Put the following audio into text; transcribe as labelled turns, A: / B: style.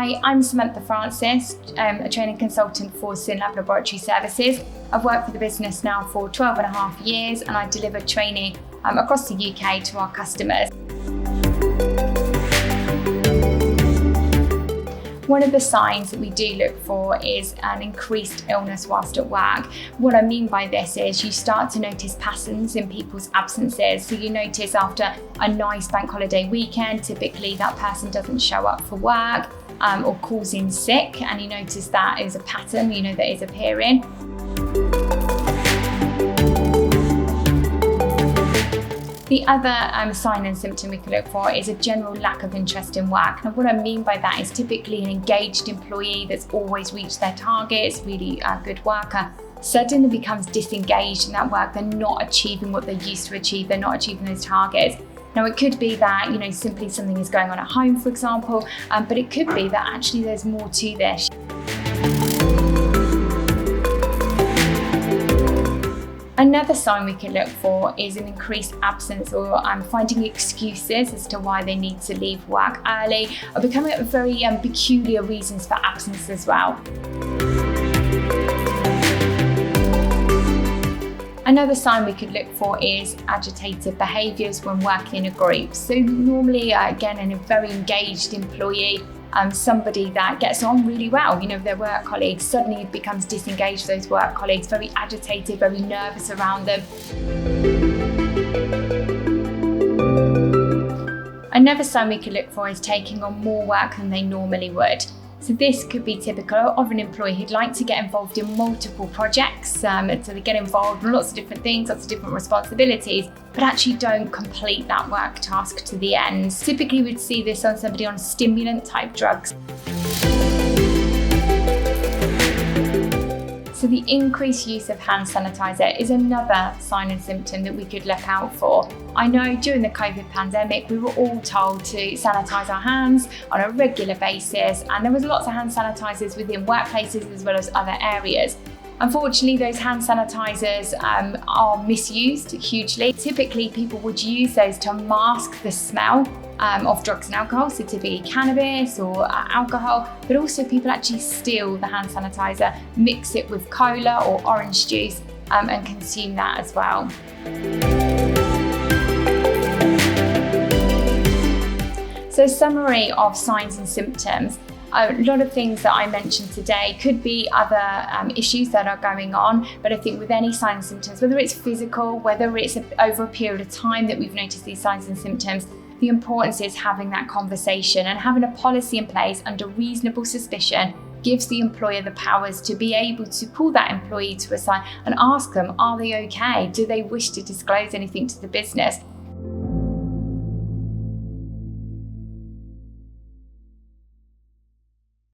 A: Hi, I'm Samantha Francis, a training consultant for SYNLAB Laboratory Services. I've worked for the business now for 12 and a half years, and I deliver training across the UK to our customers. One of the signs that we do look for is an increased illness whilst at work. What I mean by this is you start to notice patterns in people's absences. So you notice after a nice bank holiday weekend, typically that person doesn't show up for work or calls in sick, and you notice that is a pattern, that is appearing. The other sign and symptom we can look for is a general lack of interest in work. And what I mean by that is typically an engaged employee that's always reached their targets, really a good worker, suddenly becomes disengaged in that work. They're not achieving what they used to achieve. They're not achieving those targets. Now, it could be that, simply something is going on at home, for example, but it could be that actually there's more to this. Another sign we can look for is an increased absence or finding excuses as to why they need to leave work early, or becoming very peculiar reasons for absence as well. Another sign we could look for is agitated behaviours when working in a group. So normally, again, in a very engaged employee, somebody that gets on really well, with their work colleagues, suddenly becomes disengaged with those work colleagues, very agitated, very nervous around them. Another sign we could look for is taking on more work than they normally would. So this could be typical of an employee who'd like to get involved in multiple projects, so they get involved in lots of different things, lots of different responsibilities, but actually don't complete that work task to the end. Typically we'd see this on somebody on stimulant type drugs. So the increased use of hand sanitizer is another sign and symptom that we could look out for. I know during the COVID pandemic, we were all told to sanitize our hands on a regular basis, and there was lots of hand sanitizers within workplaces as well as other areas. Unfortunately, those hand sanitizers are misused hugely. Typically, people would use those to mask the smell of drugs and alcohol, so typically cannabis or alcohol, but also people actually steal the hand sanitizer, mix it with cola or orange juice and consume that as well. So summary of signs and symptoms. A lot of things that I mentioned today could be other issues that are going on, but I think with any signs and symptoms, whether it's physical, whether it's over a period of time that we've noticed these signs and symptoms, the importance is having that conversation and having a policy in place under reasonable suspicion gives the employer the powers to be able to pull that employee to a side and ask them, are they okay? Do they wish to disclose anything to the business?